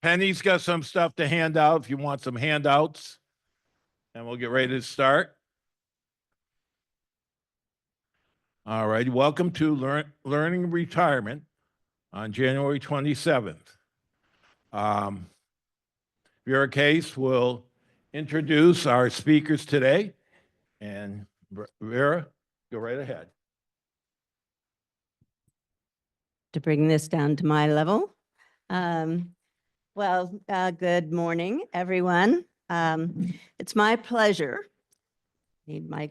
Penny's got some stuff to hand out if you want some handouts. And we'll get ready to start. All right, welcome to Learning Retirement on January 27th. Vera Case will introduce our speakers today. And Vera, go right ahead. To bring this down to my level. Good morning, everyone. It's my pleasure, need my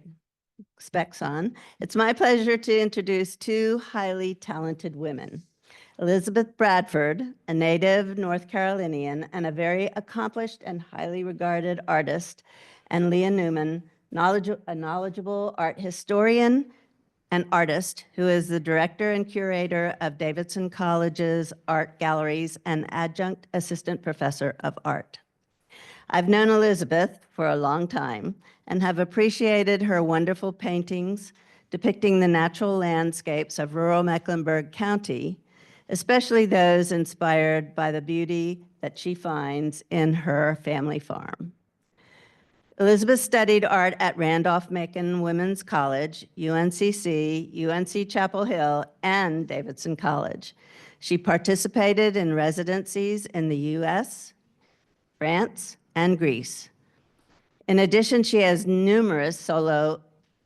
specs on. It's my pleasure to introduce two highly talented women. Elizabeth Bradford, a native North Carolinian and a very accomplished and highly regarded artist, and Leah Newman, a knowledgeable art historian and artist who is the director and curator of Davidson College's art galleries and adjunct assistant professor of art. I've known Elizabeth for a long time and have appreciated her wonderful paintings depicting the natural landscapes of rural Mecklenburg County, especially those inspired by the beauty that she finds in her family farm. Elizabeth studied art at Randolph-Macon Women's College, UNCC, UNC Chapel Hill, and Davidson College. She participated in residencies in the US, France, and Greece. In addition, she has numerous solo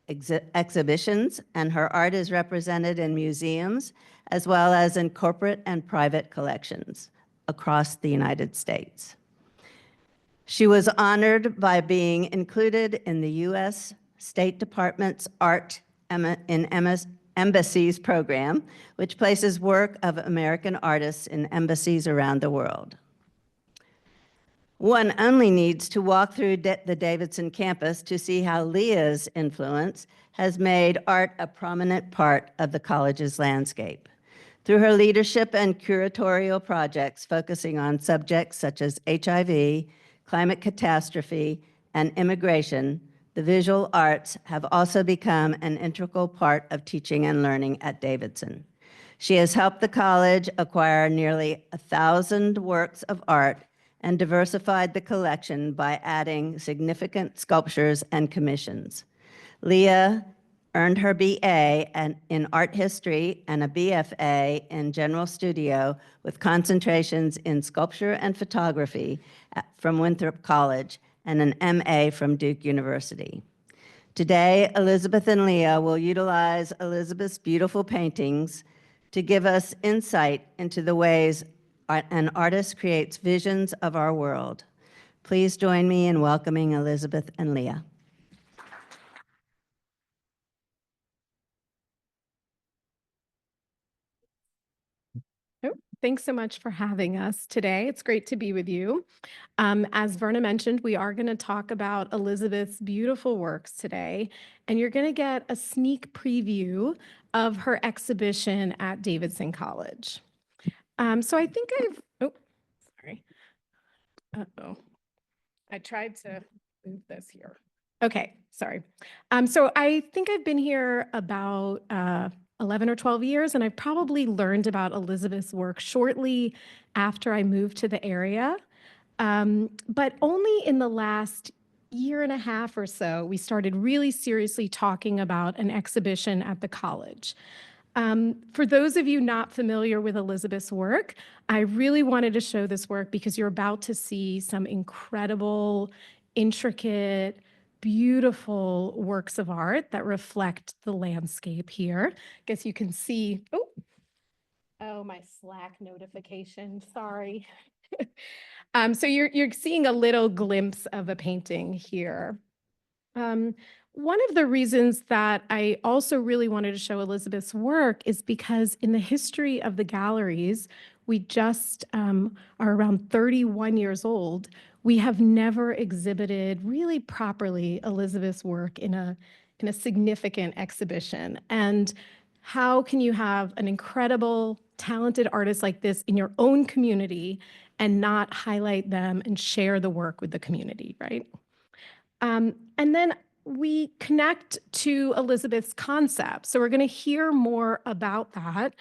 exhibitions, and her art is represented in museums, as well as in corporate and private collections across the United States. She was honored by being included in the U.S. State Department's Art in Embassies program, which places work of American artists in embassies around the world. One only needs to walk through the Davidson campus to see how Leah's influence has made art a prominent part of the college's landscape. Through her leadership and curatorial projects focusing on subjects such as HIV, climate catastrophe, and immigration, the visual arts have also become an integral part of teaching and learning at Davidson. She has helped the college acquire nearly 1,000 works of art and diversified the collection by adding significant sculptures and commissions. Leah earned her BA in art history and a BFA in general studio with concentrations in sculpture and photography from Winthrop College and an MA from Duke University. Today, Elizabeth and Leah will utilize Elizabeth's beautiful paintings to give us insight into the ways an artist creates visions of our world. Please join me in welcoming Elizabeth and Leah. Thanks so much for having us today. It's great to be with you. As Verna mentioned, we are going to talk about Elizabeth's beautiful works today, and you're going to get a sneak preview of her exhibition at Davidson College. So I think I tried to move this here. Okay, sorry. So I think I've been here about 11 or 12 years, and I probably learned about Elizabeth's work shortly after I moved to the area. But only in the last year and a half or so, we started really seriously talking about an exhibition at the college. For those of you not familiar with Elizabeth's work, I really wanted to show this work because you're about to see some incredible, intricate, beautiful works of art that reflect the landscape here. I guess you can see, oh, my Slack notification, sorry. So you're seeing a little glimpse of a painting here. One of the reasons that I also really wanted to show Elizabeth's work is because in the history of the galleries, we just are around 31 years old. We have never exhibited really properly Elizabeth's work in a significant exhibition. And how can you have an incredible, talented artist like this in your own community and not highlight them and share the work with the community, right? And then we connect to Elizabeth's concept. So we're going to hear more about that.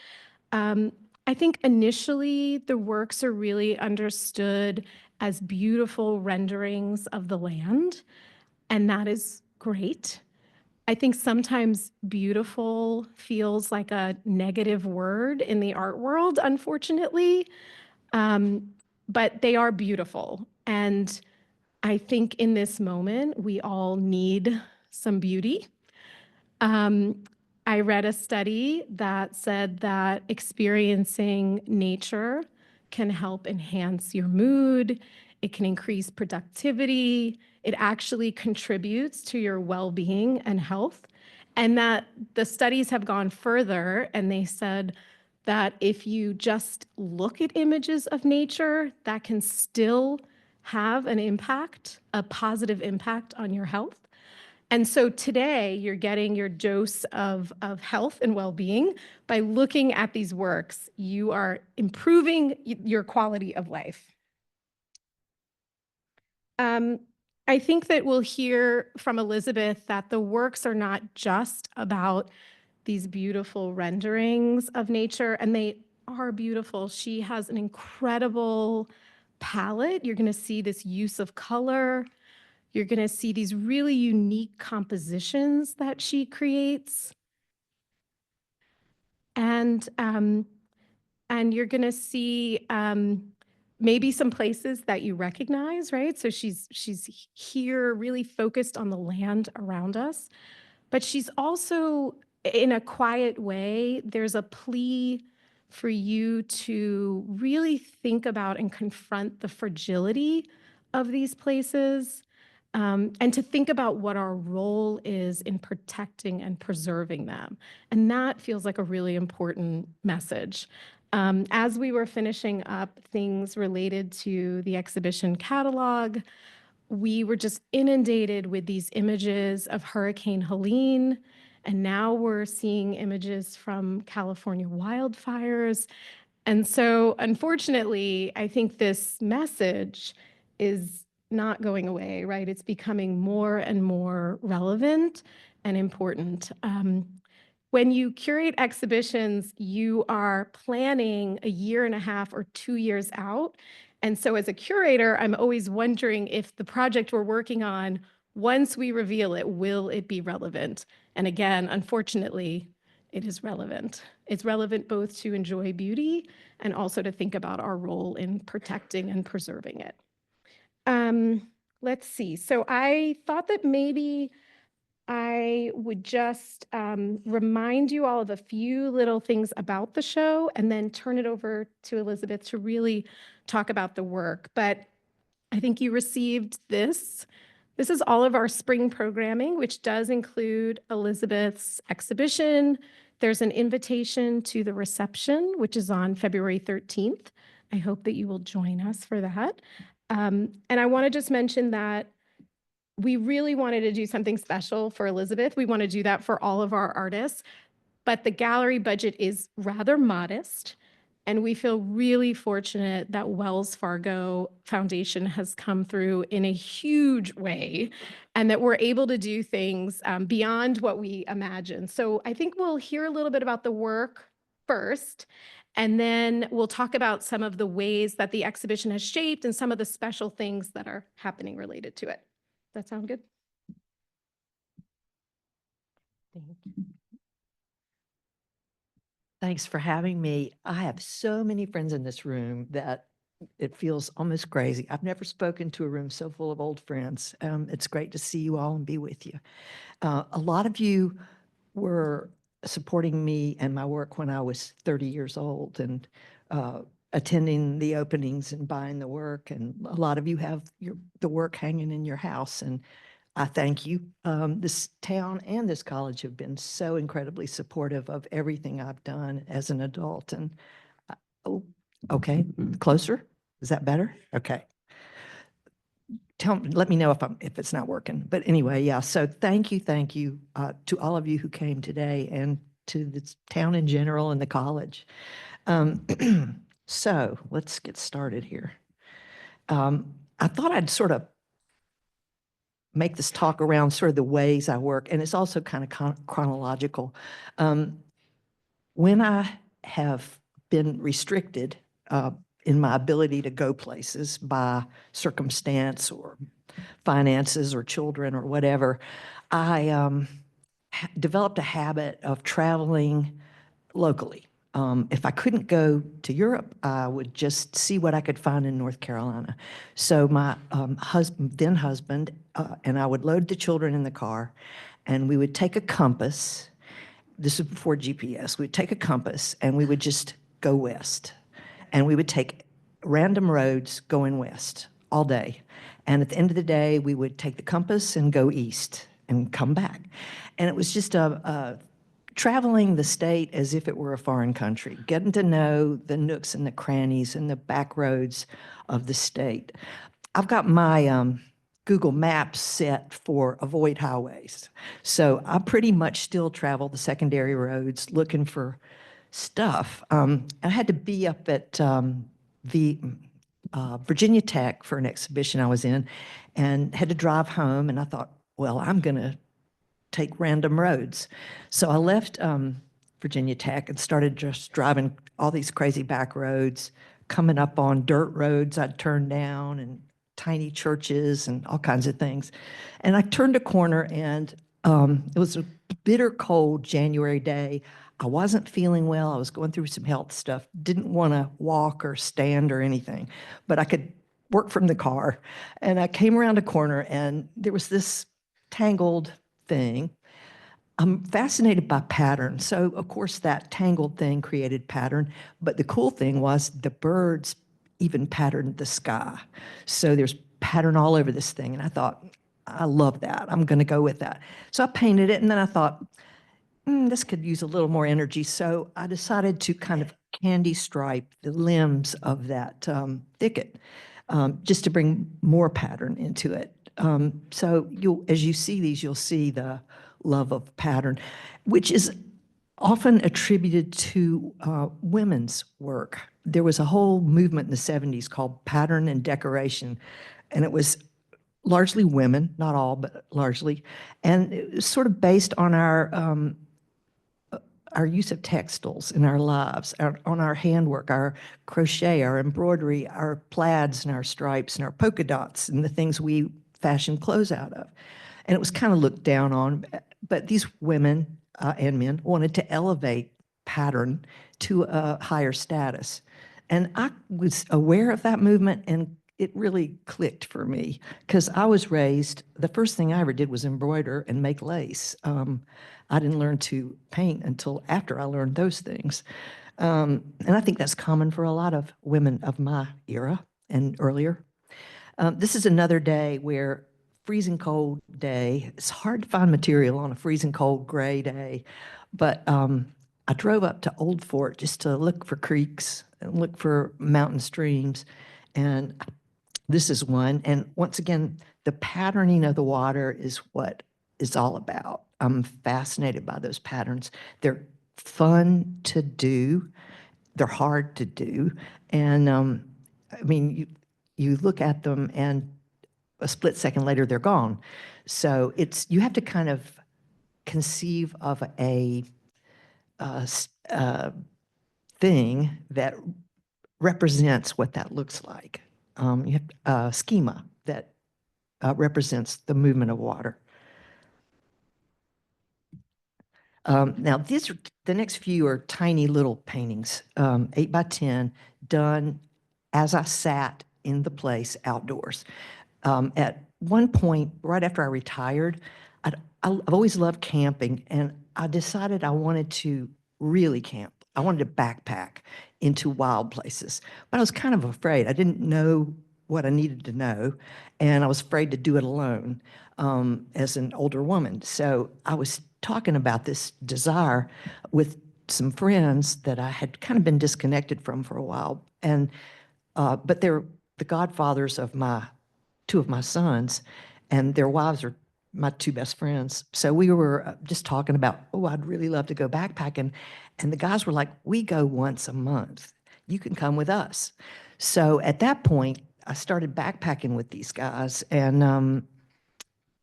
I think initially the works are really understood as beautiful renderings of the land, and that is great. I think sometimes beautiful feels like a negative word in the art world, unfortunately, but they are beautiful. And I think in this moment, we all need some beauty. I read a study that said that experiencing nature can help enhance your mood. It can increase productivity. It actually contributes to your well-being and health. And that the studies have gone further, and they said that if you just look at images of nature, that can still have an impact, a positive impact on your health. And so today you're getting your dose of health and well-being by looking at these works. You are improving your quality of life. I think that we'll hear from Elizabeth that the works are not just about these beautiful renderings of nature, and they are beautiful. She has an incredible palette. You're going to see this use of color. You're going to see these really unique compositions that she creates. And you're going to see maybe some places that you recognize, right? So she's here really focused on the land around us, but she's also, in a quiet way, there's a plea for you to really think about and confront the fragility of these places, and to think about what our role is in protecting and preserving them. And that feels like a really important message. As we were finishing up things related to the exhibition catalog, we were just inundated with these images of Hurricane Helene, and now we're seeing images from California wildfires. And so, unfortunately, I think this message is not going away, right? It's becoming more and more relevant and important. When you curate exhibitions, you are planning a year and a half or 2 years out. And so as a curator, I'm always wondering if the project we're working on, once we reveal it, will it be relevant? And again, unfortunately, it is relevant. It's relevant both to enjoy beauty and also to think about our role in protecting and preserving it. Let's see. So I thought that maybe I would just remind you all of a few little things about the show and then turn it over to Elizabeth to really talk about the work. But I think you received this. This is all of our spring programming, which does include Elizabeth's exhibition. There's an invitation to the reception, which is on February 13th. I hope that you will join us for that. And I want to just mention that we really wanted to do something special for Elizabeth. We want to do that for all of our artists, but the gallery budget is rather modest. And we feel really fortunate that Wells Fargo Foundation has come through in a huge way and that we're able to do things beyond what we imagined. So I think we'll hear a little bit about the work first, and then we'll talk about some of the ways that the exhibition has shaped and some of the special things that are happening related to it. Does that sound good? Thank you. Thanks for having me. I have so many friends in this room that it feels almost crazy. I've never spoken to a room so full of old friends. It's great to see you all and be with you. A lot of you were supporting me and my work when I was 30 years old and attending the openings and buying the work. And a lot of you have the work hanging in your house. And I thank you. This town and this college have been so incredibly supportive of everything I've done as an adult. And oh, okay, closer. Is that better? Okay. Let me know if it's not working. But anyway, yeah. So thank you to all of you who came today and to the town in general and the college. So let's get started here. I thought I'd sort of make this talk around sort of the ways I work, and it's also kind of chronological. When I have been restricted in my ability to go places by circumstance or finances or children or whatever, I developed a habit of traveling locally. If I couldn't go to Europe, I would just see what I could find in North Carolina. So my then husband and I would load the children in the car, and we would take a compass. This was before GPS. We'd take a compass and we would just go west. And we would take random roads going west all day. And at the end of the day, we would take the compass and go east and come back. And it was just traveling the state as if it were a foreign country, getting to know the nooks and the crannies and the back roads of the state. I've got my Google Maps set for avoid highways. So I pretty much still travel the secondary roads looking for stuff. I had to be up at the Virginia Tech for an exhibition I was in and had to drive home. And I thought, well, I'm going to take random roads. So I left Virginia Tech and started just driving all these crazy back roads, coming up on dirt roads I'd turned down and tiny churches and all kinds of things. And I turned a corner and it was a bitter cold January day. I wasn't feeling well. I was going through some health stuff, didn't want to walk or stand or anything, but I could work from the car. And I came around a corner and there was this tangled thing. I'm fascinated by pattern. So of course that tangled thing created pattern, but the cool thing was the birds even patterned the sky. So there's pattern all over this thing. And I thought, I love that. I'm going to go with that. So I painted it and then I thought, this could use a little more energy. So I decided to kind of candy stripe the limbs of that thicket just to bring more pattern into it. So as you see these, you'll see the love of pattern, which is often attributed to women's work. There was a whole movement in the 70s called pattern and decoration, and it was largely women, not all, but largely, and it was sort of based on our use of textiles in our lives, on our handwork, our crochet, our embroidery, our plaids and our stripes and our polka dots and the things we fashion clothes out of. And it was kind of looked down on, but these women and men wanted to elevate pattern to a higher status. And I was aware of that movement, and it really clicked for me because I was raised, the first thing I ever did was embroider and make lace. I didn't learn to paint until after I learned those things. And I think that's common for a lot of women of my era and earlier. This is another day where freezing cold day. It's hard to find material on a freezing cold gray day, but I drove up to Old Fort just to look for creeks and look for mountain streams, and this is one. And once again, the patterning of the water is what it's all about. I'm fascinated by those patterns. They're fun to do. They're hard to do, and I mean, you look at them and a split second later, they're gone. So you have to kind of conceive of a thing that represents what that looks like. You have a schema that represents the movement of water. Now, the next few are tiny little paintings, 8 by 10, done as I sat in the place outdoors. At one point, right after I retired, I've always loved camping, and I decided I wanted to really camp. I wanted to backpack into wild places, but I was kind of afraid. I didn't know what I needed to know, and I was afraid to do it alone as an older woman. So I was talking about this desire with some friends that I had kind of been disconnected from for a while, and but they're the godfathers of two of my sons, and their wives are my two best friends. So we were just talking about, oh, I'd really love to go backpacking. And the guys were like, we go once a month. You can come with us. So at that point, I started backpacking with these guys, and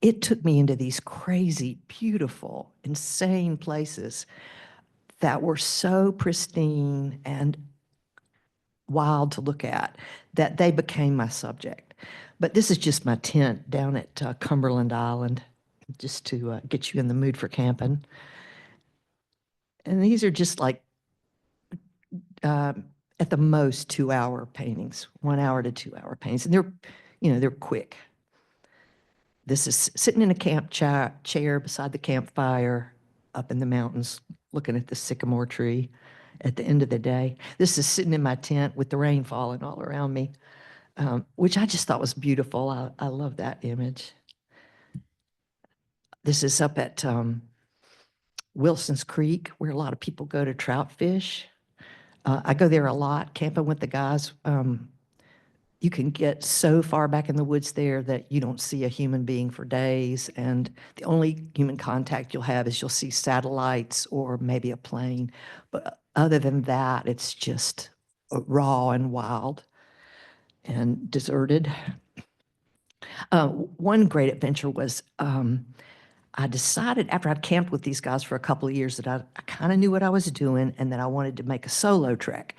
it took me into these crazy, beautiful, insane places that were so pristine and wild to look at that they became my subject. But this is just my tent down at Cumberland Island, just to get you in the mood for camping. And these are just like, at the most 2-hour paintings, 1 hour to 2 hour paintings. And they're quick. This is sitting in a camp chair beside the campfire up in the mountains, looking at the sycamore tree at the end of the day. This is sitting in my tent with the rain falling all around me, which I just thought was beautiful. I love that image. This is up at Wilson's Creek, where a lot of people go to trout fish. I go there a lot, camping with the guys. You can get so far back in the woods there that you don't see a human being for days. And the only human contact you'll have is you'll see satellites or maybe a plane. But other than that, it's just raw and wild and deserted. One great adventure was I decided after I'd camped with these guys for a couple of years that I kind of knew what I was doing and that I wanted to make a solo trek.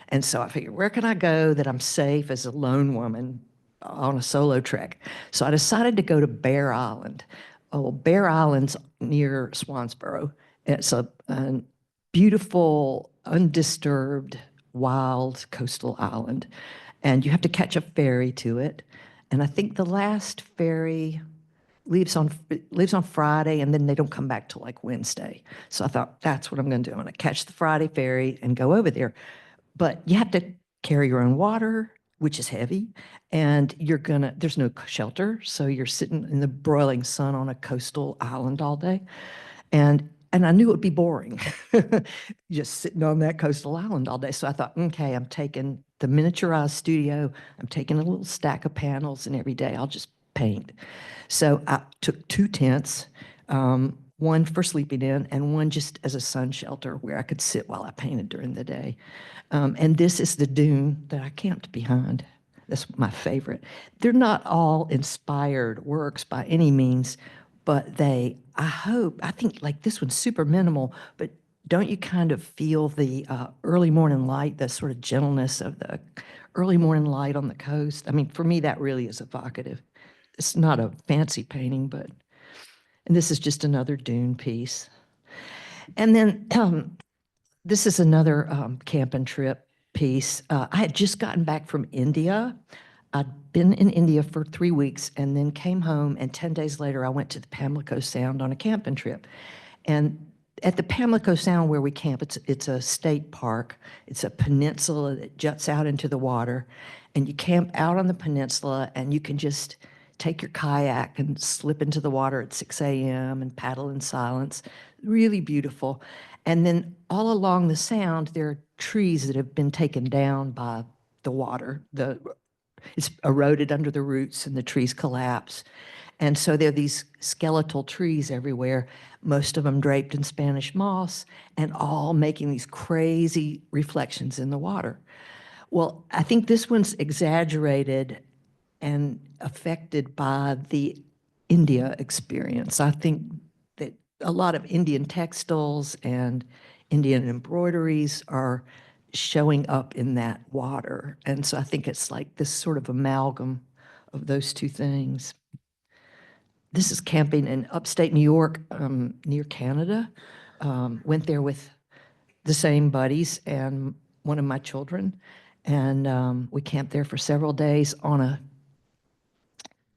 And so I figured, where can I go that I'm safe as a lone woman on a solo trek? So I decided to go to Bear Island. Oh, Bear Island's near Swansboro. It's a beautiful, undisturbed, wild coastal island. And you have to catch a ferry to it. And I think the last ferry leaves on Friday, and then they don't come back till like Wednesday. So I thought, that's what I'm going to do. I'm going to catch the Friday ferry and go over there. But you have to carry your own water, which is heavy, and there's no shelter. So you're sitting in the broiling sun on a coastal island all day. And I knew it would be boring, just sitting on that coastal island all day. So I thought, okay, I'm taking the miniaturized studio. I'm taking a little stack of panels, and every day I'll just paint. So I took 2 tents, one for sleeping in and one just as a sun shelter where I could sit while I painted during the day. And this is the dune that I camped behind. That's my favorite. They're not all inspired works by any means, but I think like this one's super minimal, but don't you kind of feel the early morning light, the sort of gentleness of the early morning light on the coast? I mean, for me, that really is evocative. It's not a fancy painting, and this is just another dune piece. And then this is another camping trip piece. I had just gotten back from India. I'd been in India for 3 weeks and then came home, and 10 days later, I went to the Pamlico Sound on a camping trip. And at the Pamlico Sound where we camp, it's a state park. It's a peninsula that juts out into the water, and you camp out on the peninsula, and you can just take your kayak and slip into the water at 6 a.m. and paddle in silence. Really beautiful. And then all along the sound, there are trees that have been taken down by the water. It's eroded under the roots and the trees collapse. And so there are these skeletal trees everywhere, most of them draped in Spanish moss and all making these crazy reflections in the water. Well, I think this one's exaggerated and affected by the India experience. I think that a lot of Indian textiles and Indian embroideries are showing up in that water. And so I think it's like this sort of amalgam of those two things. This is camping in upstate New York, near Canada. Went there with the same buddies and one of my children. And we camped there for several days on a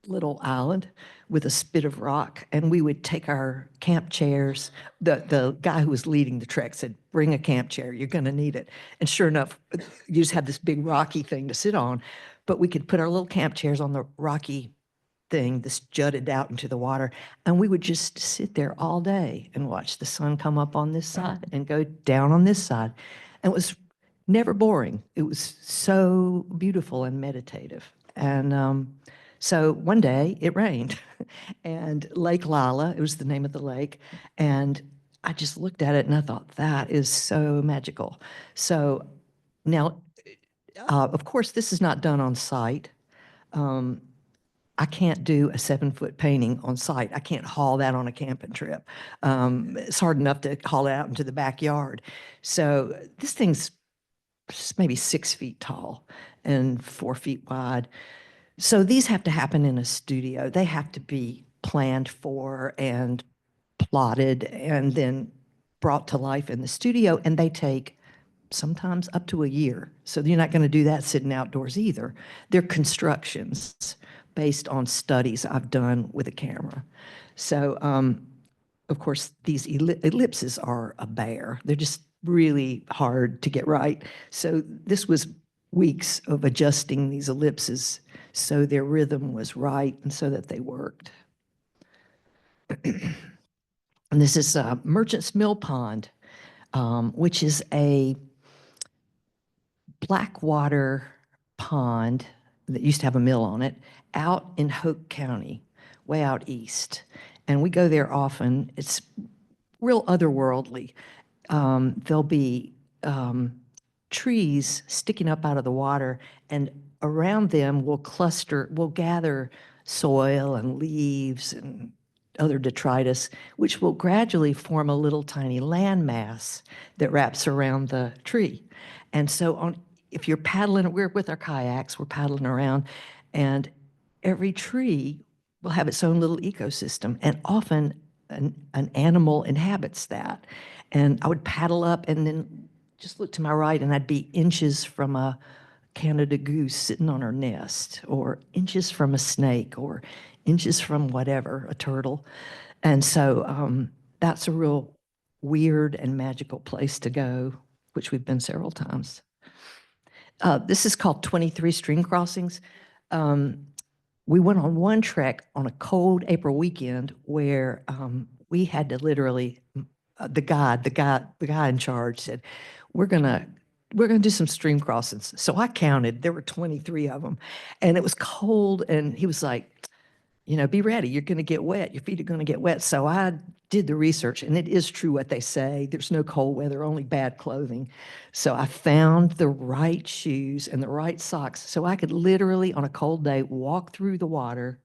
little island with a spit of rock, and we would take our camp chairs. The guy who was leading the trek said, bring a camp chair, you're going to need it. And sure enough, you just have this big rocky thing to sit on, but we could put our little camp chairs on the rocky thing, this jutted out into the water, and we would just sit there all day and watch the sun come up on this side and go down on this side. And it was never boring. It was so beautiful and meditative. And so one day it rained, and Lake Lila, it was the name of the lake, and I just looked at it and I thought, that is so magical. So now, of course, this is not done on site. I can't do a 7-foot painting on site. I can't haul that on a camping trip. It's hard enough to haul it out into the backyard. So this thing's maybe 6 feet tall and 4 feet wide. So these have to happen in a studio. They have to be planned for and plotted and then brought to life in the studio, and they take sometimes up to a year. So you're not going to do that sitting outdoors either. They're constructions based on studies I've done with a camera. So, of course, these ellipses are a bear. They're just really hard to get right. So this was weeks of adjusting these ellipses so their rhythm was right and so that they worked. And this is Merchant's Mill Pond, which is a blackwater pond that used to have a mill on it out in Hoke County, way out east. And we go there often. It's real otherworldly. There'll be trees sticking up out of the water, and around them we'll gather soil and leaves and other detritus, which will gradually form a little tiny landmass that wraps around the tree. And so if you're paddling, we're with our kayaks, we're paddling around, and every tree will have its own little ecosystem, and often an animal inhabits that. And I would paddle up and then just look to my right, and I'd be inches from a Canada goose sitting on her nest, or inches from a snake, or inches from whatever, a turtle. And so that's a real weird and magical place to go, which we've been several times. This is called 23 Stream Crossings. We went on one trek on a cold April weekend where we had to literally, the guy in charge said, we're gonna do some stream crossings. So I counted, there were 23 of them, and it was cold, and he was like, be ready, you're gonna get wet, your feet are gonna get wet. So I did the research, and it is true what they say, there's no cold weather, only bad clothing. So I found the right shoes and the right socks, so I could literally, on a cold day, walk through the water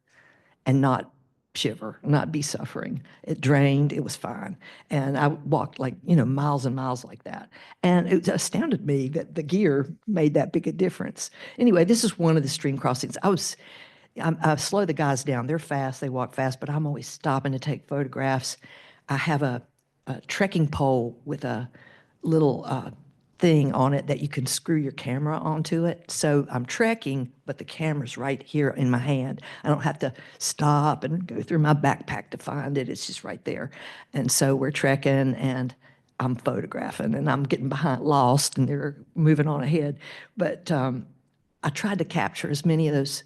and not shiver, not be suffering. It drained, it was fine. And I walked miles and miles like that. And it astounded me that the gear made that big a difference. Anyway, this is one of the stream crossings. I slow the guys down. They're fast, they walk fast, but I'm always stopping to take photographs. I have a trekking pole with a little thing on it that you can screw your camera onto it. So I'm trekking, but the camera's right here in my hand. I don't have to stop and go through my backpack to find it. It's just right there. And so we're trekking, and I'm photographing, and I'm getting lost, and they're moving on ahead. But I tried to capture as many of those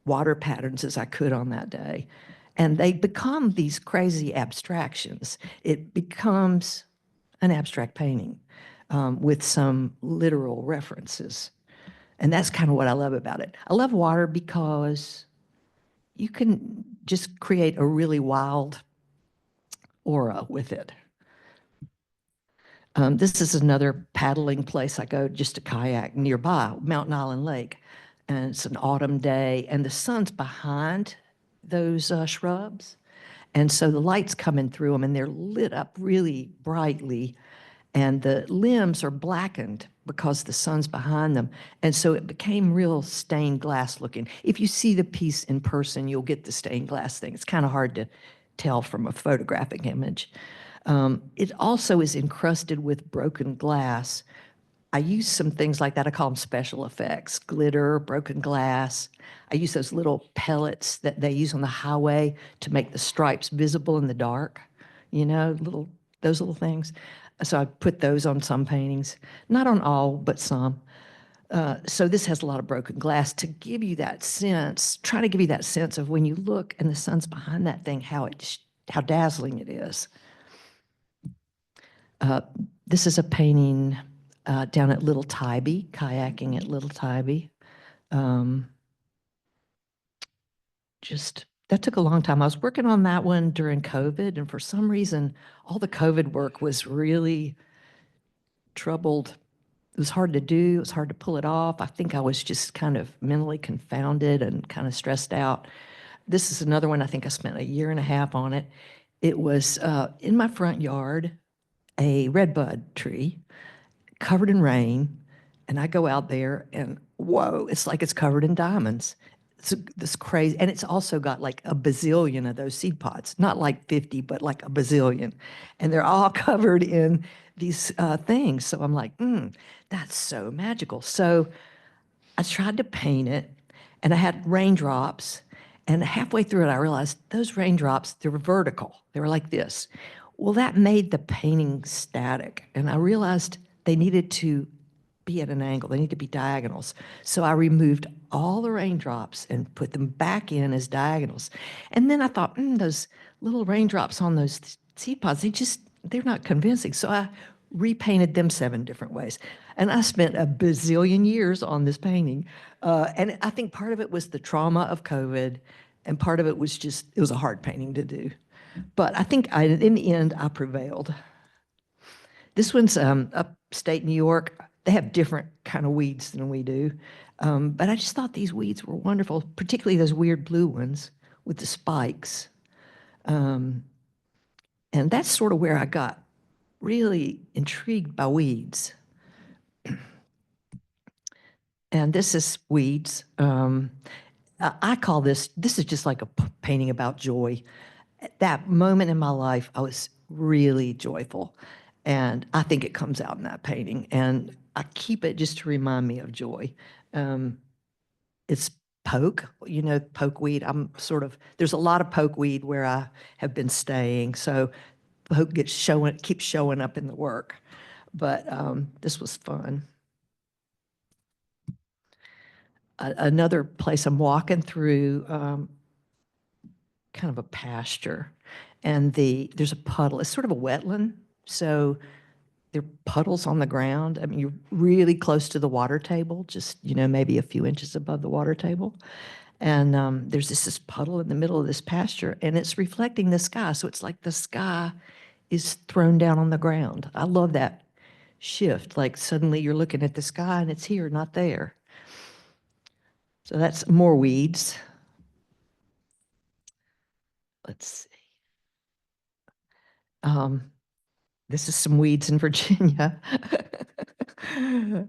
water patterns as I could on that day. And they become these crazy abstractions. It becomes an abstract painting with some literal references. And that's kind of what I love about it. I love water because you can just create a really wild aura with it. This is another paddling place I go just to kayak nearby, Mountain Island Lake. And it's an autumn day, and the sun's behind those shrubs. And so the light's coming through them, and they're lit up really brightly, and the limbs are blackened because the sun's behind them. And so it became real stained glass looking. If you see the piece in person, you'll get the stained glass thing. It's kind of hard to tell from a photographic image. It also is encrusted with broken glass. I use some things like that. I call them special effects, glitter, broken glass. I use those little pellets that they use on the highway to make the stripes visible in the dark, those little things. So I put those on some paintings, not on all, but some. So this has a lot of broken glass to give you that sense, try to give you that sense of when you look and the sun's behind that thing, how dazzling it is. This is a painting down at Little Tybee, kayaking at Little Tybee. That took a long time. I was working on that one during COVID, and for some reason, all the COVID work was really troubled. It was hard to do. It was hard to pull it off. I think I was just kind of mentally confounded and kind of stressed out. This is another one. I think I spent a year and a half on it. It was in my front yard, a redbud tree covered in rain, And I go out there and whoa, it's like it's covered in diamonds. It's this crazy, and it's also got like a bazillion of those seed pods, not like 50, but like a bazillion. And they're all covered in these things. So I'm like, that's so magical. So I tried to paint it, and I had raindrops. And halfway through it, I realized those raindrops, they were vertical. They were like this. Well, that made the painting static. And I realized they needed to be at an angle. They need to be diagonals. So I removed all the raindrops and put them back in as diagonals. And then I thought, those little raindrops on those seed pods, they're not convincing. So I repainted them 7 different ways. And I spent a bazillion years on this painting. And I think part of it was the trauma of COVID, and part of it was just, it was a hard painting to do. But I think in the end, I prevailed. This one's upstate New York. They have different kind of weeds than we do. But I just thought these weeds were wonderful, particularly those weird blue ones with the spikes. And that's sort of where I got really intrigued by weeds. And this is weeds. I call this is just like a painting about joy. At that moment in my life, I was really joyful. And I think it comes out in that painting. And I keep it just to remind me of joy. It's poke, pokeweed. There's a lot of pokeweed where I have been staying. So poke keeps showing up in the work. But this was fun. Another place I'm walking through, kind of a pasture, and there's a puddle. It's sort of a wetland, so there are puddles on the ground. I mean, you're really close to the water table, just maybe a few inches above the water table. And there's this puddle in the middle of this pasture, and it's reflecting the sky. So it's like the sky is thrown down on the ground. I love that shift. Like suddenly you're looking at the sky and it's here, not there. So that's more weeds. Let's see. This is some weeds in Virginia.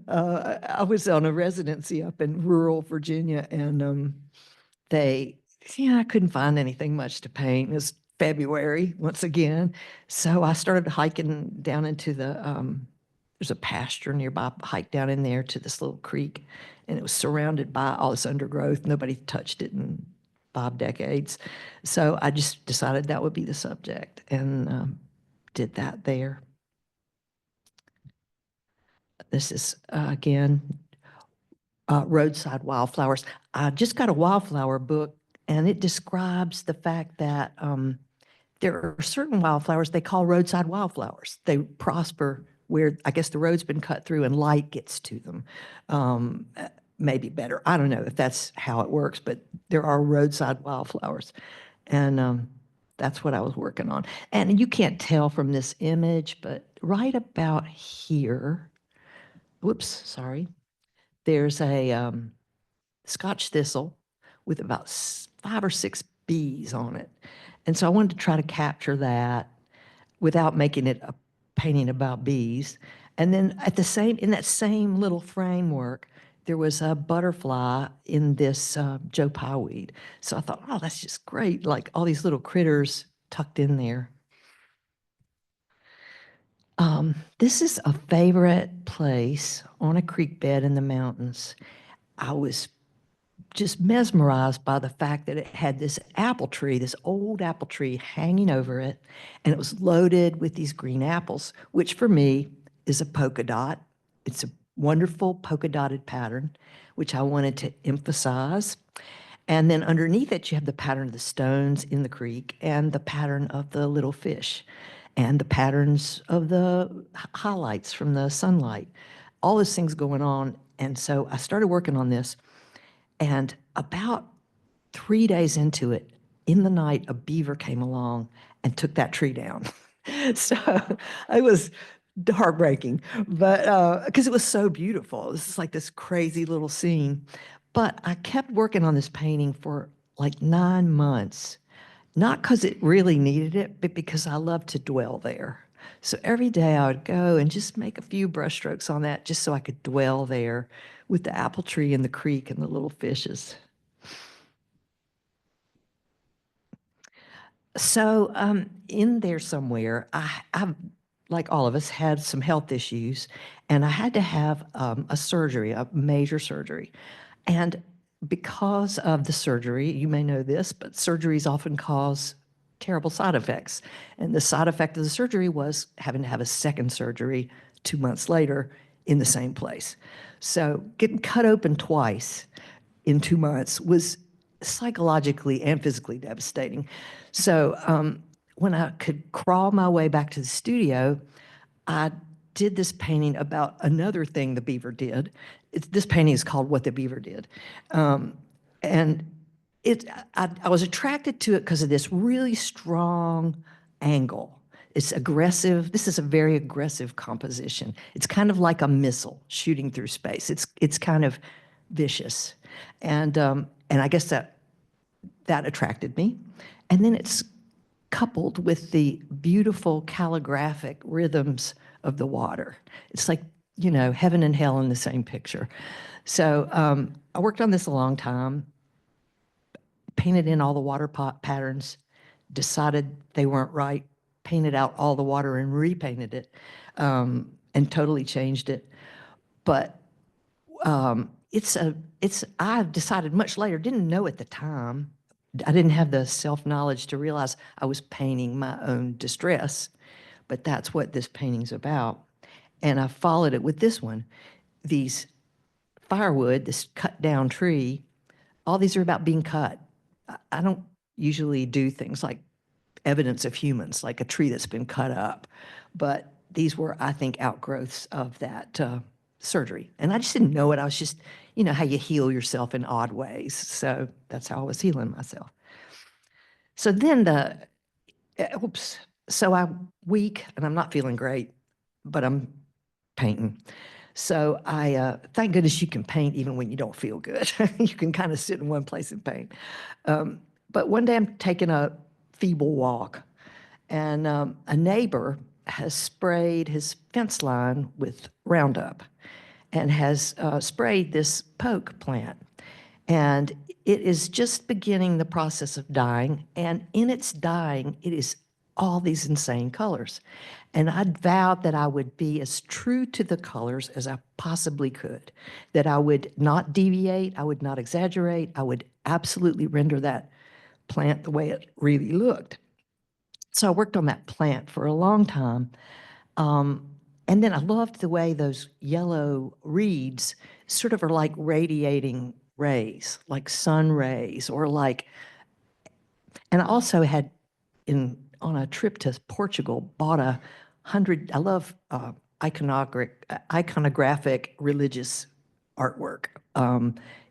I was on a residency up in rural Virginia, and I couldn't find anything much to paint. It was February once again. So I started hiking down into there's a pasture nearby, hiked down in there to this little creek, and it was surrounded by all this undergrowth. Nobody touched it in 5 decades. So I just decided that would be the subject, and did that there. This is, again, roadside wildflowers. I just got a wildflower book, and it describes the fact that there are certain wildflowers they call roadside wildflowers. They prosper where, I guess, the road's been cut through and light gets to them. Maybe better. I don't know if that's how it works, but there are roadside wildflowers. And that's what I was working on. And you can't tell from this image, but right about here, whoops, sorry, there's a Scotch thistle with about 5 or 6 bees on it. And so I wanted to try to capture that without making it a painting about bees. And then in that same little framework, there was a butterfly in this Joe Pye weed. So I thought, oh, that's just great. Like all these little critters tucked in there. This is a favorite place on a creek bed in the mountains. I was just mesmerized by the fact that it had this apple tree, this old apple tree hanging over it, and it was loaded with these green apples, which for me is a polka dot. It's a wonderful polka dotted pattern, which I wanted to emphasize. And then underneath it, you have the pattern of the stones in the creek and the pattern of the little fish and the patterns of the highlights from the sunlight, all those things going on. And so I started working on this, and about 3 days into it, in the night, a beaver came along and took that tree down. So it was heartbreaking, but because it was so beautiful. This is like this crazy little scene. But I kept working on this painting for like 9 months, not because it really needed it, but because I love to dwell there. So every day I would go and just make a few brush strokes on that just so I could dwell there with the apple tree and the creek and the little fishes. So in there somewhere, I've, like all of us, had some health issues, and I had to have a surgery, a major surgery. And because of the surgery, you may know this, but surgeries often cause terrible side effects. And the side effect of the surgery was having to have a second surgery 2 months later in the same place. So getting cut open twice in 2 months was psychologically and physically devastating. So when I could crawl my way back to the studio, I did this painting about another thing the beaver did. This painting is called What the Beaver Did. And I was attracted to it because of this really strong angle. It's aggressive. This is a very aggressive composition. It's kind of like a missile shooting through space. It's kind of vicious. And I guess that attracted me. And then it's coupled with the beautiful calligraphic rhythms of the water. It's like, you know, heaven and hell in the same picture. So I worked on this a long time, painted in all the water patterns, decided they weren't right, painted out all the water and repainted it, and totally changed it. But I've decided much later, didn't know at the time, I didn't have the self-knowledge to realize I was painting my own distress, but that's what this painting's about. And I followed it with this one. These firewood, this cut down tree, all these are about being cut. I don't usually do things like evidence of humans, like a tree that's been cut up, but these were, I think, outgrowths of that surgery. And I just didn't know it. I was just, you know, how you heal yourself in odd ways. So that's how I was healing myself. So then so I'm weak and I'm not feeling great, but I'm painting. So thank goodness you can paint even when you don't feel good. You can kind of sit in one place and paint. But one day I'm taking a feeble walk, and a neighbor has sprayed his fence line with Roundup and has sprayed this poke plant. And it is just beginning the process of dying. And in its dying, it is all these insane colors. And I vowed that I would be as true to the colors as I possibly could, that I would not deviate, I would not exaggerate, I would absolutely render that plant the way it really looked. So I worked on that plant for a long time. And then I loved the way those yellow reeds sort of are like radiating rays, like sun rays, or like, and I also had on a trip to Portugal, bought I love iconographic religious artwork.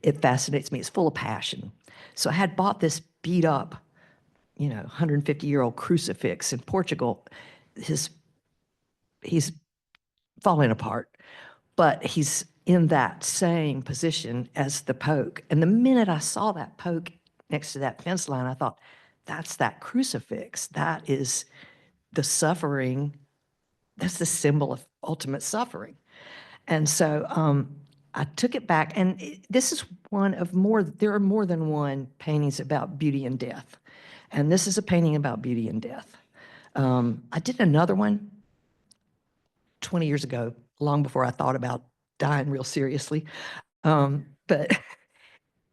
It fascinates me. It's full of passion. So I had bought this beat up, 150-year-old crucifix in Portugal. He's falling apart, but he's in that same position as the poke. And the minute I saw that poke next to that fence line, I thought, that's that crucifix. That is the suffering. That's the symbol of ultimate suffering. And so I took it back, and this is one of there are more than one paintings about beauty and death. And this is a painting about beauty and death. I did another one 20 years ago, long before I thought about dying real seriously.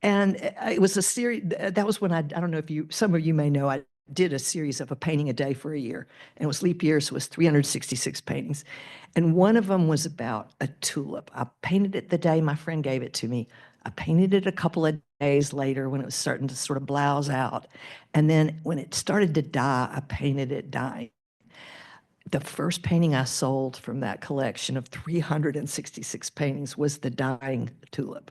And it was a series, that was when I don't know if some of you may know, I did a series of a painting a day for a year. And it was leap year, so it was 366 paintings. And one of them was about a tulip. I painted it the day my friend gave it to me. I painted it a couple of days later when it was starting to sort of blouse out. And then when it started to die, I painted it dying. The first painting I sold from that collection of 366 paintings was the dying tulip.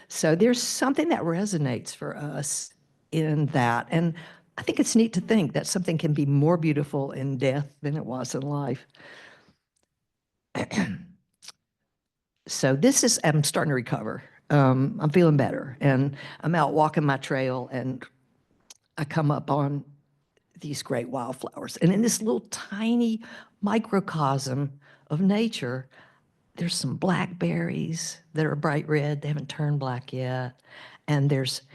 So there's something that resonates for us in that. And I think it's neat to think that something can be more beautiful in death than it was in life. So I'm starting to recover. I'm feeling better. And I'm out walking my trail, and I come up on these great wildflowers. And in this little tiny microcosm of nature. There's some blackberries that are bright red. They haven't turned black yet. And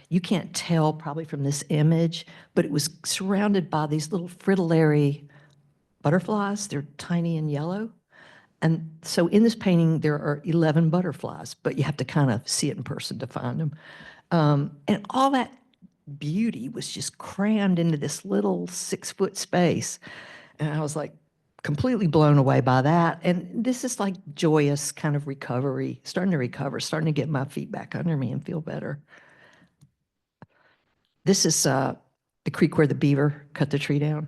you can't tell probably from this image, but it was surrounded by these little fritillary butterflies. They're tiny and yellow. And so in this painting, there are 11 butterflies, but you have to kind of see it in person to find them. And all that beauty was just crammed into this little 6-foot space. And I was like completely blown away by that. And this is like joyous kind of recovery, starting to recover, starting to get my feet back under me and feel better. This is the creek where the beaver cut the tree down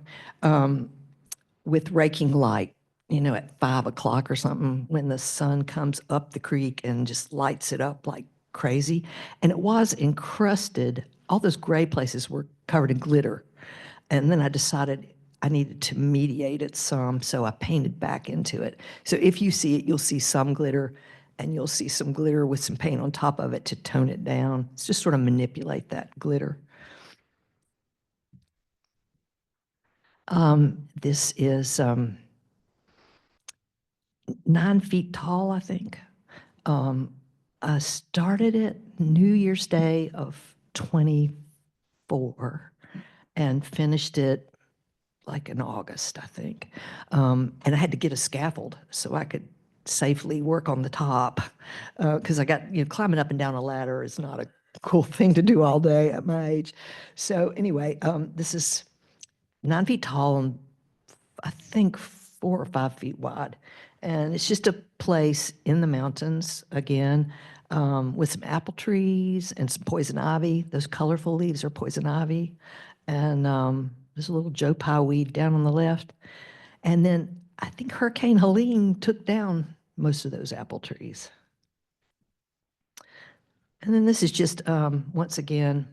with raking light, at 5 o'clock or something, when the sun comes up the creek and just lights it up like crazy. And it was encrusted. All those gray places were covered in glitter. And then I decided I needed to mediate it some, so I painted back into it. So if you see it, you'll see some glitter, and you'll see some glitter with some paint on top of it to tone it down. It's just sort of manipulate that glitter. This is 9 feet tall, I think. I started it New Year's Day of 24 and finished it like in August, I think. And I had to get a scaffold so I could safely work on the top because I got, climbing up and down a ladder is not a cool thing to do all day at my age. So anyway, this is 9 feet tall and I think 4 or 5 feet wide. And it's just a place in the mountains, again, with some apple trees and some poison ivy. Those colorful leaves are poison ivy. And there's a little Joe Pye weed down on the left. And then I think Hurricane Helene took down most of those apple trees. And then this is just, once again,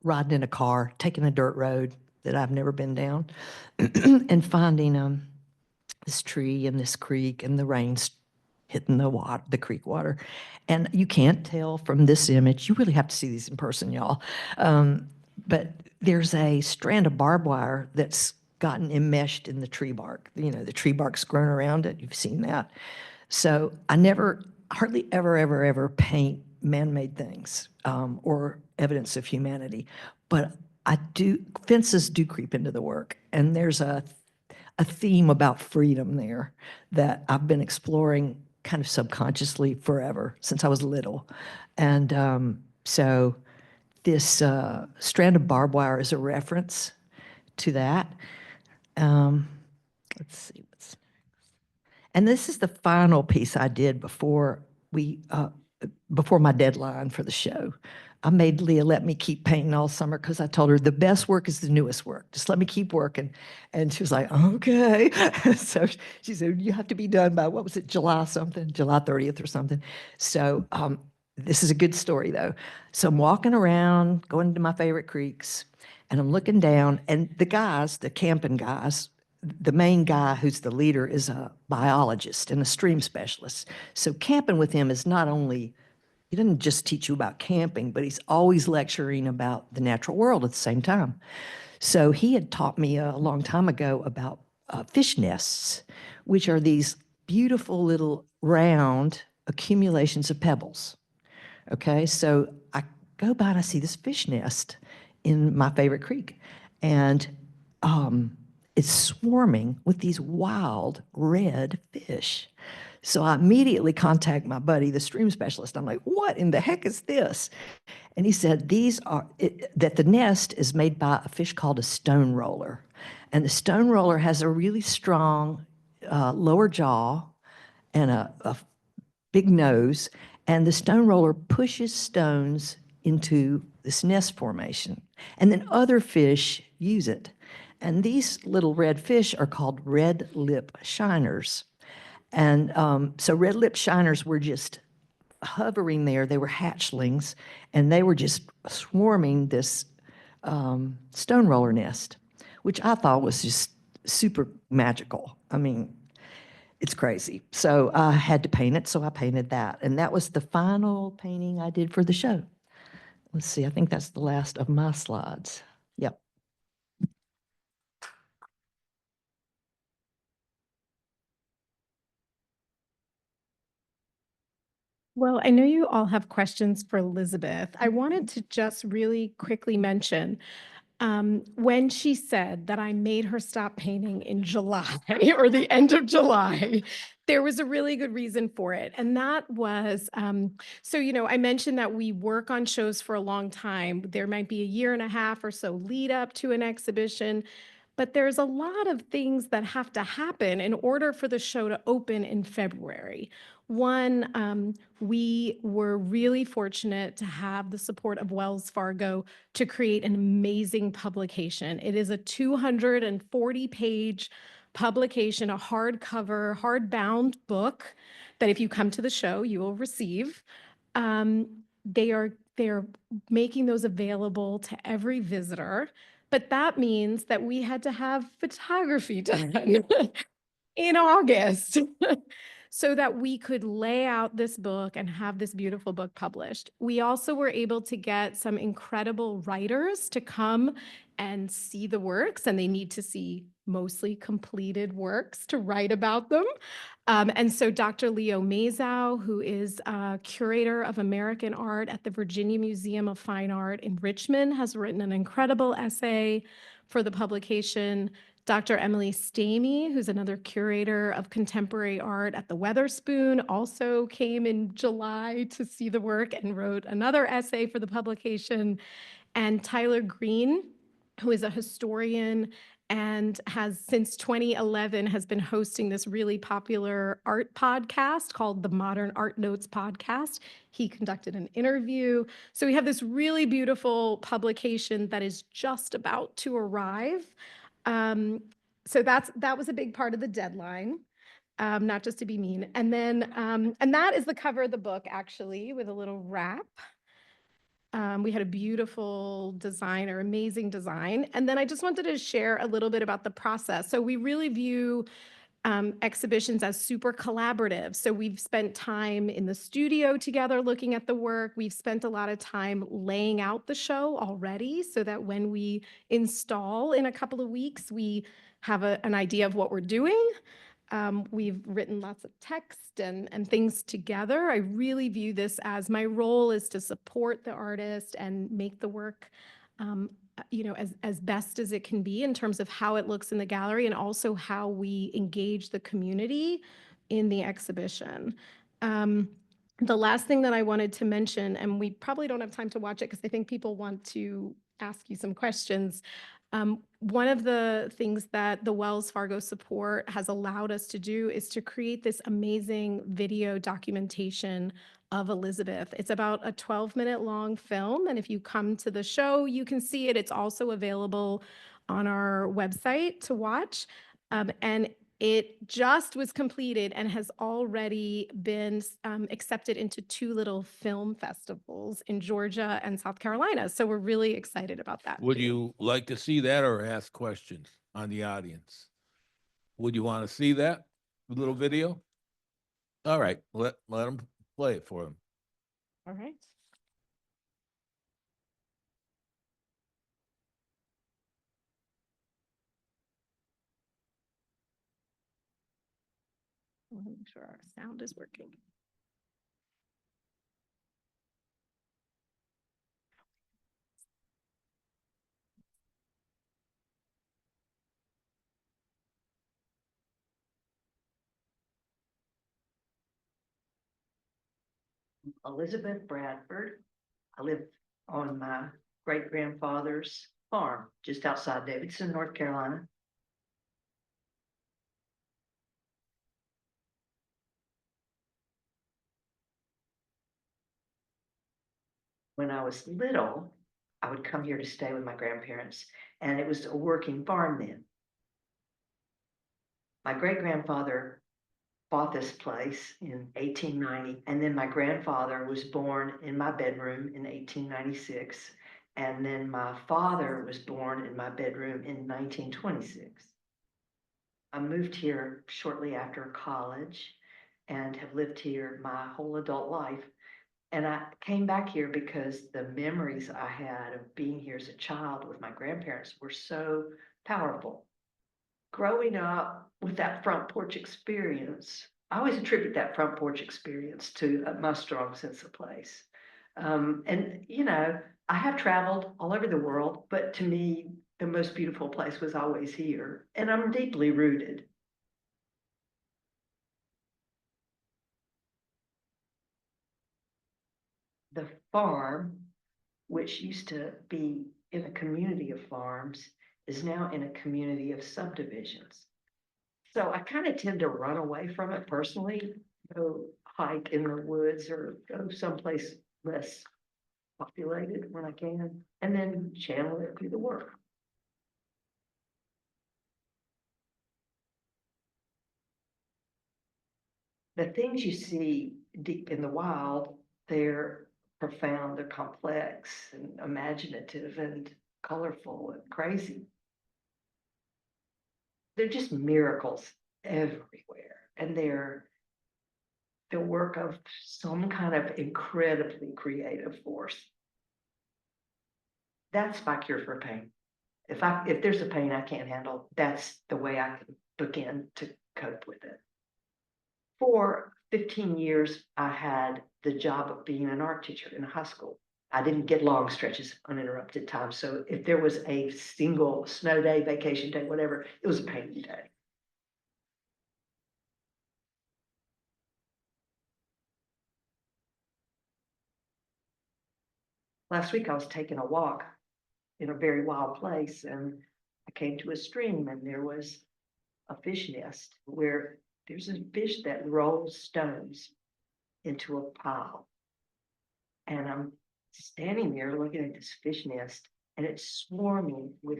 riding in a car, taking a dirt road that I've never been down, and finding this tree and this creek and the rain's hitting the creek water. And you can't tell from this image. You really have to see these in person, y'all. But there's a strand of barbed wire that's gotten enmeshed in the tree bark. The tree bark's grown around it. You've seen that. So I hardly ever paint man-made things or evidence of humanity. But fences do creep into the work. And there's a theme about freedom there that I've been exploring kind of subconsciously forever, since I was little. And so this strand of barbed wire is a reference to that. Let's see what's next. And this is the final piece I did before my deadline for the show. I made Leah let me keep painting all summer because I told her the best work is the newest work. Just let me keep working. And she was like, okay. So she said, you have to be done by, what was it, July 30th or something. So this is a good story though. So I'm walking around, going to my favorite creeks, and I'm looking down, and the camping guys, the main guy who's the leader is a biologist and a stream specialist. So camping with him is not only, he doesn't just teach you about camping, but he's always lecturing about the natural world at the same time. So he had taught me a long time ago about fish nests, which are these beautiful little round accumulations of pebbles. Okay, so I go by and I see this fish nest in my favorite creek, and it's swarming with these wild red fish. So I immediately contact my buddy, the stream specialist. I'm like, what in the heck is this? And he said, that the nest is made by a fish called a stone roller. And the stone roller has a really strong lower jaw and a big nose. And the stone roller pushes stones into this nest formation. And then other fish use it. And these little red fish are called red lip shiners. And so red lip shiners were just hovering there. They were hatchlings, and they were just swarming this stone roller nest, which I thought was just super magical. I mean, it's crazy. So I had to paint it, so I painted that. And that was the final painting I did for the show. Let's see, I think that's the last of my slides. Yep. Well, I know you all have questions for Elizabeth. I wanted to just really quickly mention when she said that I made her stop painting in July or the end of July, there was a really good reason for it. And that was, so, I mentioned that we work on shows for a long time. There might be a year and a half or so lead up to an exhibition. But there's a lot of things that have to happen in order for the show to open in February. One, we were really fortunate to have the support of Wells Fargo to create an amazing publication. It is a 240-page publication, a hardcover, hardbound book that if you come to the show, you will receive. They are making those available to every visitor. But that means that we had to have photography done in August so that we could lay out this book and have this beautiful book published. We also were able to get some incredible writers to come and see the works, and they need to see mostly completed works to write about them. And so Dr. Leo Mazow, who is curator of American art at the Virginia Museum of Fine Art in Richmond, has written an incredible essay for the publication. Dr. Emily Stamey, who's another curator of contemporary art at the Weatherspoon, also came in July to see the work and wrote another essay for the publication. And Tyler Green, who is a historian and has since 2011 has been hosting this really popular art podcast called the Modern Art Notes Podcast. He conducted an interview. So we have this really beautiful publication that is just about to arrive. So that was a big part of the deadline, not just to be mean. And then, and that is the cover of the book actually with a little wrap. We had a beautiful designer, amazing design. And then I just wanted to share a little bit about the process. So we really view exhibitions as super collaborative. So we've spent time in the studio together looking at the work. We've spent a lot of time laying out the show already so that when we install in a couple of weeks, we have an idea of what we're doing. We've written lots of text and things together. I really view this as my role is to support the artist and make the work as best as it can be in terms of how it looks in the gallery and also how we engage the community in the exhibition. The last thing that I wanted to mention, and we probably don't have time to watch it because I think people want to ask you some questions. One of the things that the Wells Fargo support has allowed us to do is to create this amazing video documentation of Elizabeth. It's about a 12-minute long film, and if you come to the show, you can see it. It's also available on our website to watch. And it just was completed and has already been accepted into 2 little film festivals in Georgia and South Carolina. So we're really excited about that. Would too. you like to see that or ask questions on the audience? Would you want to see that little video? All right, let them play it for them. All right. I want to make sure our sound is working. Elizabeth Bradford. I live on my great-grandfather's farm just outside Davidson, North Carolina. When I was little, I would come here to stay with my grandparents, and it was a working farm then. My great-grandfather bought this place in 1890, and then my grandfather was born in my bedroom in 1896, and then my father was born in my bedroom in 1926. I moved here shortly after college and have lived here my whole adult life. And I came back here because the memories I had of being here as a child with my grandparents were so powerful. Growing up with that front porch experience I always attribute that front porch experience to my strong sense of place. And, you know, I have traveled all over the world, but to me, the most beautiful place was always here. And I'm deeply rooted. The farm, which used to be in a community of farms, is now in a community of subdivisions. So I kind of tend to run away from it personally, go hike in the woods or go someplace less populated when I can, and then channel it through the work. The things you see deep in the wild, they're profound, they're complex and imaginative and colorful and crazy. They're just miracles everywhere. And they're the work of some kind of incredibly creative force. That's my cure for pain. If there's a pain I can't handle, that's the way I can begin to cope with it. For 15 years, I had the job of being an art teacher in a high school. I didn't get long stretches of uninterrupted time. So if there was a single snow day, vacation day, whatever, it was a painting day. Last week, I was taking a walk in a very wild place, and I came to a stream, and there was a fish nest where there's a fish that rolls stones into a pile. And I'm standing there looking at this fish nest, and it's swarming with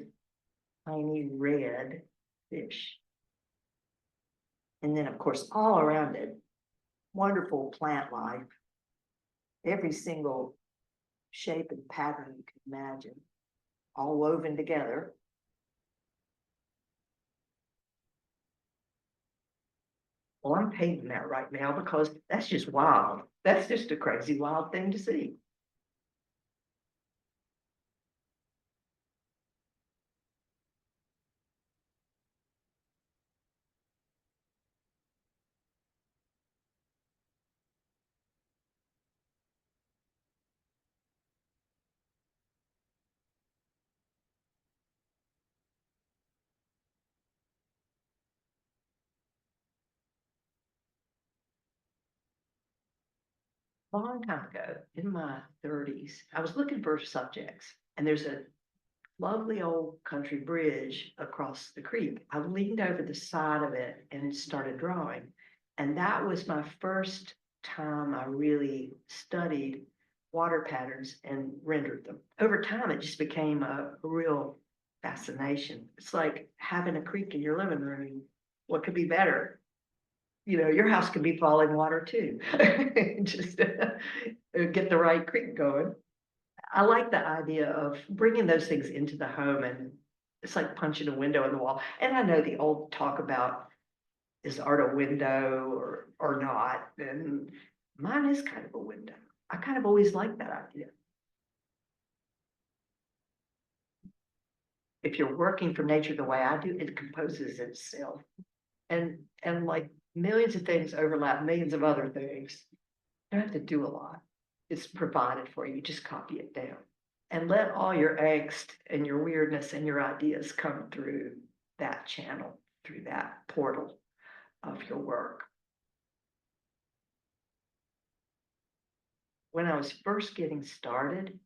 tiny red fish. And then, of course, all around it, wonderful plant life, every single shape and pattern you can imagine, all woven together. Well, I'm painting that right now because that's just wild. That's just a crazy, wild thing to see. A long time ago, in my 30s, I was looking for subjects, and there's a lovely old country bridge across the creek. I leaned over the side of it and started drawing. And that was my first time I really studied water patterns and rendered them. Over time, it just became a real fascination. It's like having a creek in your living room. What could be better? You know, your house could be falling water too. Just get the right creek going. I like the idea of bringing those things into the home, and it's like punching a window in the wall. And I know the old talk about, is art a window or not? And mine is kind of a window. I kind of always like that idea. If you're working from nature the way I do, it composes itself. And like millions of things overlap millions of other things. You don't have to do a lot. It's provided for you. Just copy it down. And let all your angst and your weirdness and your ideas come through that channel, through that portal of your work. When I was first getting started,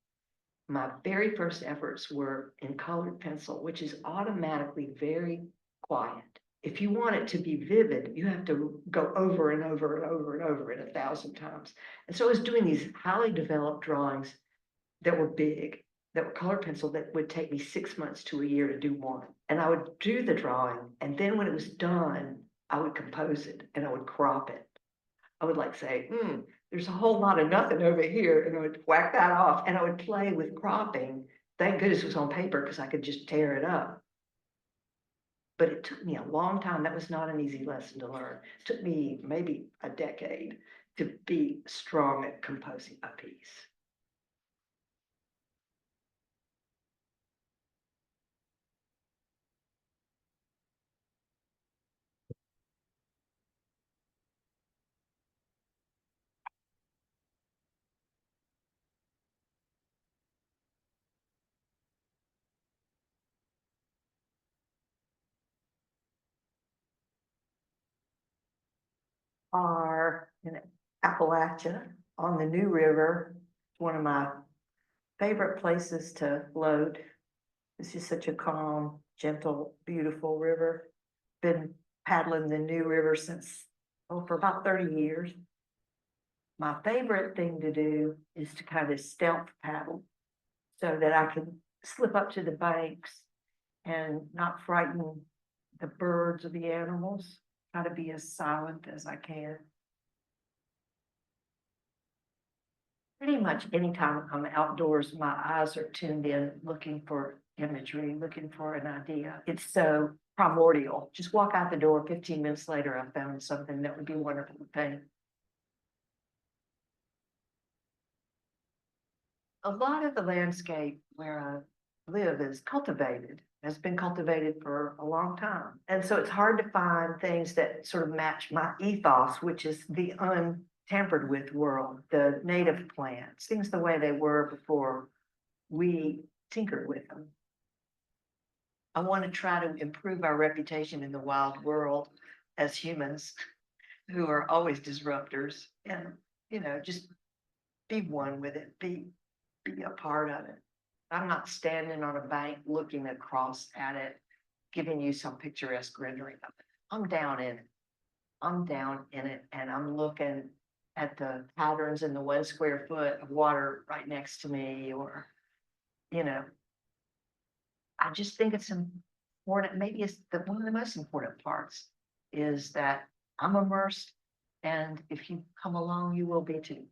my very first efforts were in colored pencil, which is automatically very quiet. If you want it to be vivid, you have to go over and over and over and over it 1,000 times. And so I was doing these highly developed drawings that were big, that were color pencil, that would take me 6 months to a year to do one. And I would do the drawing, and then when it was done, I would compose it and I would crop it. I would like say, there's a whole lot of nothing over here, and I would whack that off, and I would play with cropping. Thank goodness it was on paper because I could just tear it up. But it took me a long time. That was not an easy lesson to learn. It took me maybe a decade to be strong at composing a piece. are in Appalachia on the New River. It's one of my favorite places to float. It's just such a calm, gentle, beautiful river. Been paddling the New River since, for about 30 years. My favorite thing to do is to kind of stealth paddle so that I can slip up to the banks and not frighten the birds or the animals. Try to be as silent as I can. Pretty much anytime I'm outdoors, my eyes are tuned in, looking for imagery, looking for an idea. It's so primordial. Just walk out the door, 15 minutes later, I found something that would be wonderful to paint. A lot of the landscape where I live is cultivated, has been cultivated for a long time. And so it's hard to find things that sort of match my ethos, which is the untampered with world, the native plants, things the way they were before we tinkered with them. I want to try to improve our reputation in the wild world as humans who are always disruptors and, just be one with it, be a part of it. I'm not standing on a bank looking across at it, giving you some picturesque rendering of it. I'm down in it. I'm down in it, and I'm looking at the patterns in the 1 square foot of water right next to me, or, I just think it's important. Maybe it's one of the most important parts is that I'm immersed, and if you come along, you will be too.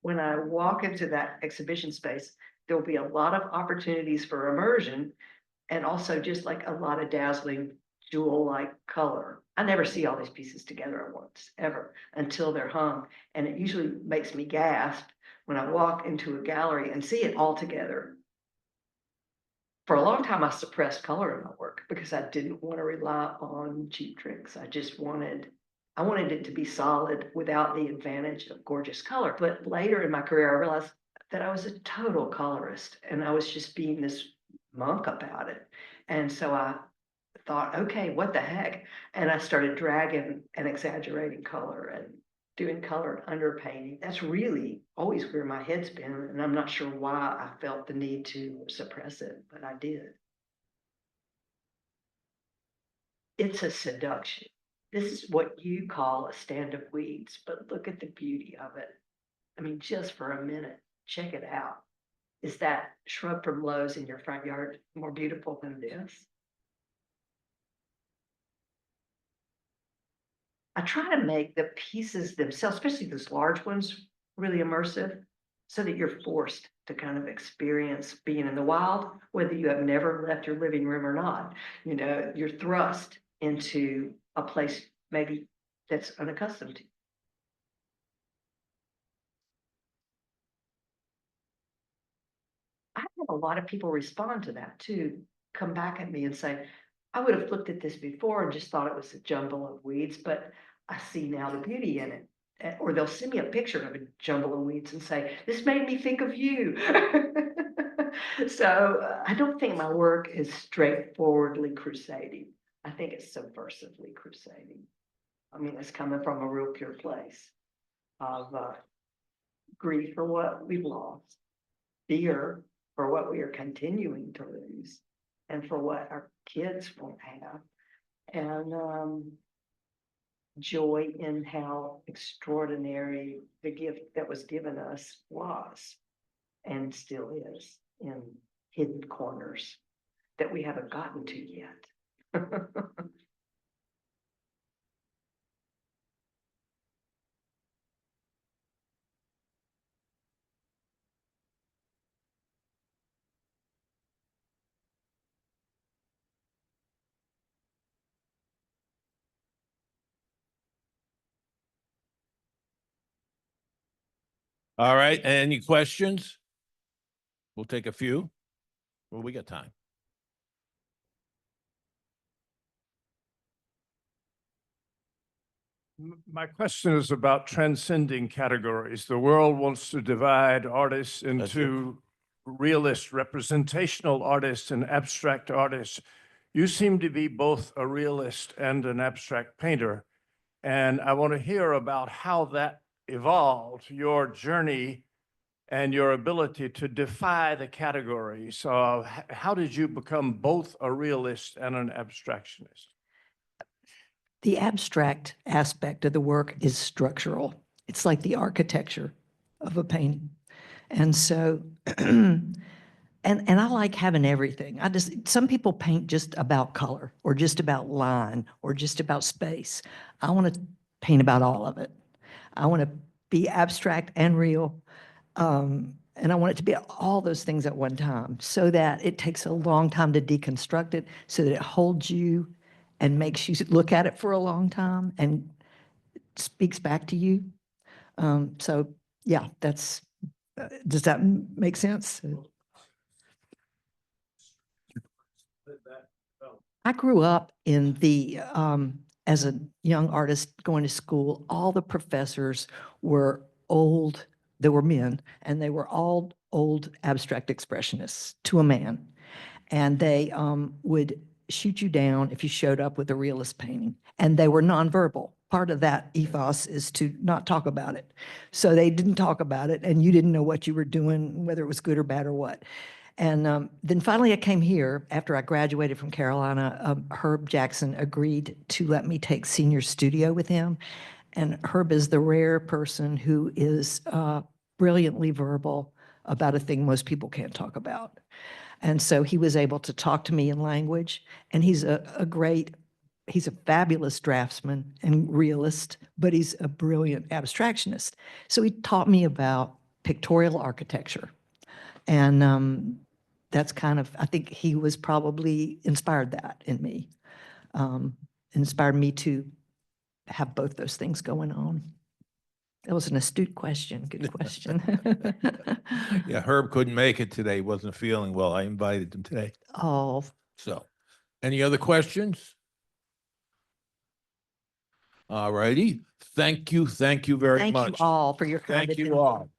When I walk into that exhibition space, there'll be a lot of opportunities for immersion and also just like a lot of dazzling jewel-like color. I never see all these pieces together at once, ever, until they're hung. And it usually makes me gasp when I walk into a gallery and see it all together. For a long time, I suppressed color in my work because I didn't want to rely on cheap tricks. I wanted it to be solid without the advantage of gorgeous color. But later in my career, I realized that I was a total colorist and I was just being this monk about it. And so I thought, okay, what the heck? And I started dragging and exaggerating color and doing colored underpainting. That's really always where my head's been. And I'm not sure why I felt the need to suppress it, but I did. It's a seduction. This is what you call a stand of weeds, but look at the beauty of it. I mean, just for a minute, check it out. Is that shrub from Lowe's in your front yard more beautiful than this? I try to make the pieces themselves, especially those large ones, really immersive, so that you're forced to kind of experience being in the wild, whether you have never left your living room or not. You're thrust into a place maybe that's unaccustomed to. I have a lot of people respond to that too, come back at me and say, I would have looked at this before and just thought it was a jumble of weeds, but I see now the beauty in it. Or they'll send me a picture of a jumble of weeds and say, this made me think of you. So I don't think my work is straightforwardly crusading. I think it's subversively crusading. I mean, it's coming from a real pure place of grief for what we've lost, fear for what we are continuing to lose, and for what our kids won't have, and joy in how extraordinary the gift that was given us was and still is in hidden corners that we haven't gotten to yet. All right, any questions? We'll take a few. Well, we got time. My question is about transcending categories. The world wants to divide artists into realist, representational artists and abstract artists. You seem to be both a realist and an abstract painter. And I want to hear about how that evolved, your journey and your ability to defy the categories. So how did you become both a realist and an abstractionist? The abstract aspect of the work is structural. It's like the architecture of a painting. And so, and I like having everything. Some people paint just about color or just about line or just about space. I want to paint about all of it. I want to be abstract and real. And I want it to be all those things at one time so that it takes a long time to deconstruct it, so that it holds you and makes you look at it for a long time and speaks back to you. So yeah, does that make sense? I grew up in as a young artist going to school, all the professors were old, they were men, and they were all old abstract expressionists to a man. And they would shoot you down if you showed up with a realist painting. And they were nonverbal. Part of that ethos is to not talk about it. So they didn't talk about it, and you didn't know what you were doing, whether it was good or bad or what. And then finally I came here after I graduated from Carolina. Herb Jackson agreed to let me take senior studio with him. And Herb is the rare person who is brilliantly verbal about a thing most people can't talk about. And so he was able to talk to me in language, and he's a fabulous draftsman and realist, but he's a brilliant abstractionist. So he taught me about pictorial architecture. And that's kind of, I think he was probably inspired that in me, inspired me to have both those things going on. That was an astute question. Good question. Yeah, Herb couldn't make it today. Wasn't feeling well. I invited him today. Oh, So, any other questions? All righty. Thank you. Thank you very thank much. you all for your kind Thank you attention. all.